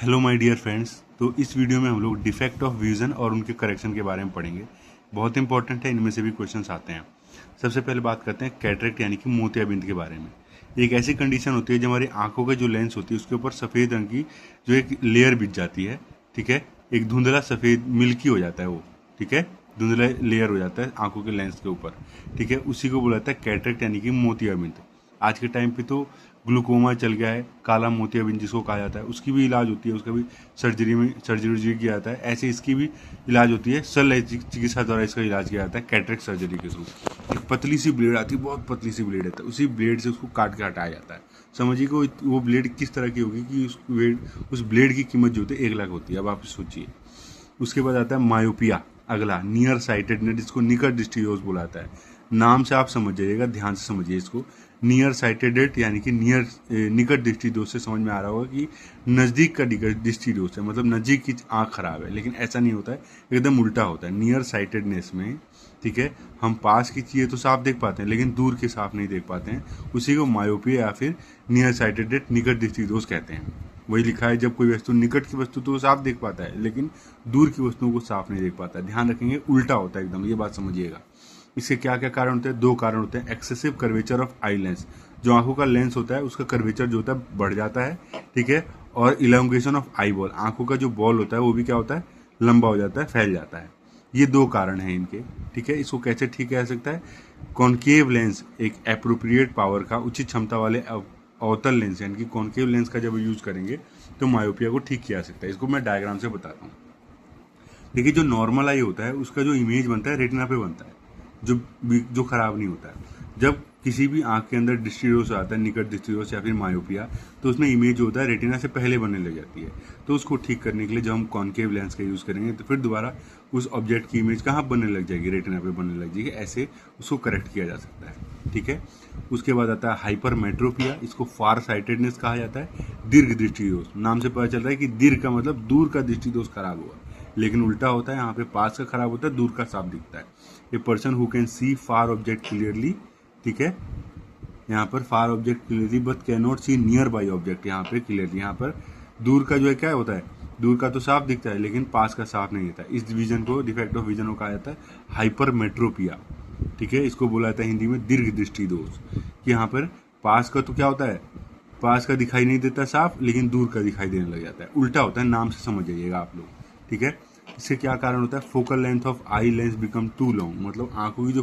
Hello my dear friends. तो इस video में हम लोग डिफेक्ट ऑफ विजन और उनके करेक्शन के बारे में पढ़ेंगे। बहुत इंपॉर्टेंट है, इनमें से भी क्वेश्चंस आते हैं। सबसे पहले बात करते हैं कैटरेक्ट यानी कि मोतियाबिंद के बारे में। एक ऐसी कंडीशन होती है जब हमारी आंखों का जो लेंस होती है उसके ऊपर सफ़ेद रंग की जो एक लेयर बिछ जाती है, ठीक है। एक धुंधला सफ़ेद मिल्की हो जाता है वो, ठीक है। धुंधला लेयर हो जाता है आंखों के लेंस के ऊपर, ठीक है। उसी को बोला जाता है कैटरेक्ट यानी कि मोतियाबिंद। आज के टाइम पे तो ग्लूकोमा चल गया है, काला मोतियाबिंद जिसको कहा जाता है, उसकी भी इलाज होती है, उसका भी सर्जरी किया जाता है। ऐसे इसकी भी इलाज होती है, शल्य चिकित्सा द्वारा इसका इलाज किया जाता है कैटरेक्ट सर्जरी के थ्रू। एक पतली सी ब्लेड आती है, बहुत पतली सी ब्लेड है, उसी ब्लेड से उसको काट के हटाया जाता है। समझिए कि वो ब्लेड किस तरह की होगी कि उस ब्लेड की कीमत जो होती है 1 लाख होती है। अब आप सोचिए। उसके बाद आता है मायोपिया, अगला नियर साइटेडनेस, जिसको निकट दृष्टिदोष बोला जाता है। नाम से आप समझ जाइएगा, ध्यान से समझिए इसको। नियर साइटेडेड यानी कि निकट दृष्टि दोष से समझ में आ रहा होगा कि नज़दीक का निकट दृष्टि दोष है, मतलब नज़दीक की आँख खराब है। लेकिन ऐसा नहीं होता है, एकदम उल्टा होता है। नियर साइटेडनेस में, ठीक है, हम पास की चीज़ें तो साफ देख पाते हैं लेकिन दूर के साफ नहीं देख पाते हैं। उसी को मायोपिया या फिर नियर साइटेडेड निकट दृष्टि दोष कहते हैं। वही लिखा है, जब कोई वस्तु निकट की वस्तु तो वो साफ देख पाता है लेकिन दूर की वस्तुओं को साफ नहीं देख पाता है। ध्यान रखेंगे, उल्टा होता है एकदम, ये बात समझिएगा। इसके क्या क्या कारण होते हैं? 2 कारण होते हैं। Excessive curvature of eye lens, जो आंखों का लेंस होता है उसका कर्वेचर जो होता है बढ़ जाता है, ठीक है। और इलांगेशन ऑफ आई बॉल, आंखों का जो बॉल होता है वो भी क्या होता है, लंबा हो जाता है, फैल जाता है। ये 2 कारण हैं इनके, ठीक है। इसको कैसे ठीक किया जा सकता है? कॉन्केव लेंस एक एप्रोप्रिएट पावर का उचित क्षमता वाले अवतल लेंस यानी कि कॉन्केव लेंस का जब यूज करेंगे तो मायोपिया को ठीक किया जा सकता है। इसको मैं डायग्राम से बताता हूँ। देखिए, जो नॉर्मल आई होता है उसका जो इमेज बनता है रेटिना पे बनता है, जो खराब नहीं होता है। जब किसी भी आंख के अंदर दृष्टिदोष आता है, निकट दृष्टिदोष या फिर मायोपिया, तो उसमें इमेज जो होता है रेटिना से पहले बनने लग जाती है। तो उसको ठीक करने के लिए जब हम कॉन्केव लेंस का यूज़ करेंगे तो फिर दोबारा उस ऑब्जेक्ट की इमेज कहाँ बनने लग जाएगी, रेटिना पे बनने लग जाएगी। ऐसे उसको करेक्ट किया जा सकता है, ठीक है। उसके बाद आता है हाइपरमेट्रोपिया, इसको फार साइटेडनेस कहा जाता है। दीर्घ दृष्टिदोष, नाम से पता चल रहा है कि दीर्घ का मतलब दूर का दृष्टिदोष खराब हुआ, लेकिन उल्टा होता है। यहाँ पे पास का खराब होता है, दूर का साफ दिखता है। A person who can see far object clearly, ठीक है। यहाँ पर far object clearly but cannot see nearby object, यहाँ पे क्लियरली, यहाँ पर दूर का जो है क्या होता है, दूर का तो साफ दिखता है लेकिन पास का साफ नहीं दिखता। इस विजन को, डिफेक्ट ऑफ विजन को कहा जाता है हाइपरमेट्रोपिया, ठीक है। इसको बोला जाता है हिंदी में दीर्घ दृष्टि दोष, कि यहाँ पर पास का तो क्या होता है, पास का दिखाई नहीं देता साफ लेकिन दूर का दिखाई देने लग जाता है। उल्टा होता है, नाम से समझ जाइएगा आप लोग, ठीक है। इससे क्या कारण होता है? Focal length of eye lens become too long, मतलब आंखों की जो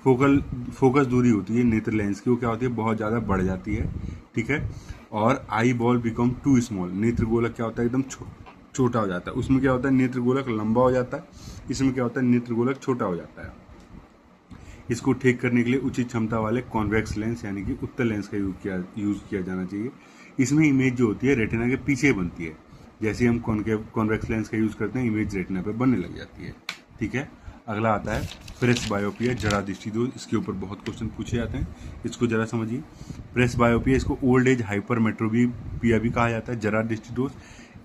फोकस दूरी होती है नेत्र लेंस की, वो क्या होती है, बहुत ज़्यादा बढ़ जाती है, ठीक है। और eye ball become too small, नेत्र गोलक क्या होता है, एकदम छोटा हो जाता है। उसमें क्या होता है, नेत्र गोलक लंबा हो जाता है, इसमें क्या होता है, नेत्र गोलक छोटा हो जाता है। इसको ठीक करने के लिए उचित क्षमता वाले कॉन्वेक्स लेंस यानी कि उत्तल लेंस का यूज़ किया जाना चाहिए। इसमें इमेज जो होती है रेटिना के पीछे बनती है। जैसे हम कॉन्वेक्स लेंस का यूज़ करते हैं, इमेज रेटिना पे बनने लग जाती है, ठीक है। अगला आता है प्रेस बायोपिया, जरा दृष्टिदोष। इसके ऊपर बहुत क्वेश्चन पूछे जाते हैं, इसको जरा समझिए। प्रेस बायोपिया, इसको ओल्ड एज हाइपरमेट्रोपिया भी कहा जाता है, जरा दृष्टिदोष।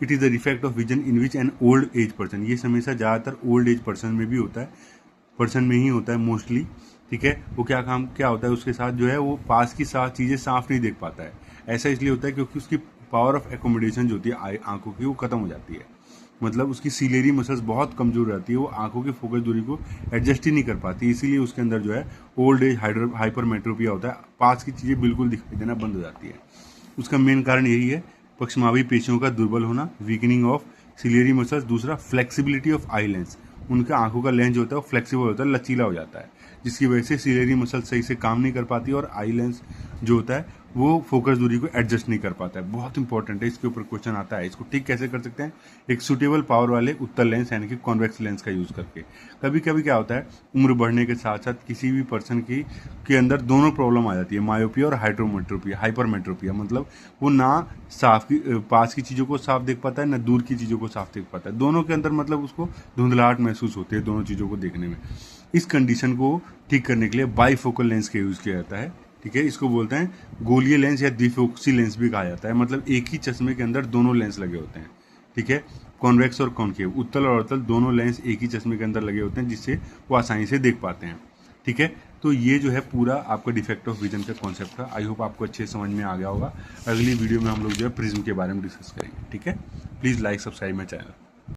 It is the defect of vision in which an old age person, ये हमेशा ज़्यादातर ओल्ड एज पर्सन में भी होता है, पर्सन में ही होता है मोस्टली, ठीक है। वो क्या होता है, उसके साथ जो है वो पास की साफ चीज़ें साफ नहीं देख पाता है। ऐसा इसलिए होता है क्योंकि उसकी पावर ऑफ एकोमोडेशन जो होती है आंखों की, वो खत्म हो जाती है। मतलब उसकी सीलेरी मसल्स बहुत कमजोर रहती है, वो आंखों की फोकस दूरी को एडजस्ट ही नहीं कर पाती, इसीलिए उसके अंदर जो है ओल्ड एज हाइपरमेट्रोपिया होता है, पास की चीज़ें बिल्कुल दिखाई देना बंद हो जाती है। उसका मेन कारण यही है, पक्षमावी पेशियों का दुर्बल होना, वीकनिंग ऑफ सीलेरी मसल्स। दूसरा, फ्लेक्सिबिलिटी ऑफ आई लेंस, उनका आंखों का लेंस जो होता है वो फ्लेक्सिबल होता है, लचीला हो जाता है, जिसकी वजह से सीलेरी मसल सही से काम नहीं कर पाती और आई लेंस जो होता है वो फोकस दूरी को एडजस्ट नहीं कर पाता है। बहुत इंपॉर्टेंट है, इसके ऊपर क्वेश्चन आता है। इसको ठीक कैसे कर सकते हैं? एक सुटेबल पावर वाले उत्तल लेंस यानी कि कॉन्वेक्स लेंस का यूज़ करके। कभी कभी क्या होता है, उम्र बढ़ने के साथ साथ किसी भी पर्सन के अंदर दोनों प्रॉब्लम आ जाती है, मायोपिया और हाइपरमेट्रोपिया। मतलब वो ना पास की चीज़ों को साफ देख पाता है, ना दूर की चीज़ों को साफ देख पाता है, दोनों के अंदर मतलब उसको धुंधलाहट महसूस होती है दोनों चीज़ों को देखने में। इस कंडीशन को ठीक करने के लिए बाईफोकल लेंस का यूज़ किया जाता है, ठीक है। इसको बोलते हैं गोलीय लेंस या द्विफोक्सी लेंस भी कहा जाता है, मतलब एक ही चश्मे के अंदर दोनों लेंस लगे होते हैं, ठीक है। कॉन्वेक्स और कॉन्केव, उत्तल और अवतल दोनों लेंस एक ही चश्मे के अंदर लगे होते हैं, जिससे वो आसानी से देख पाते हैं, ठीक है। तो ये जो है पूरा आपका डिफेक्ट ऑफ विजन का कॉन्सेप्ट था। आई होप आपको अच्छे समझ में आ गया होगा। अगली वीडियो में हम लोग जो है प्रिज्म के बारे में डिस्कस करेंगे। ठीक है, please like subscribe my channel.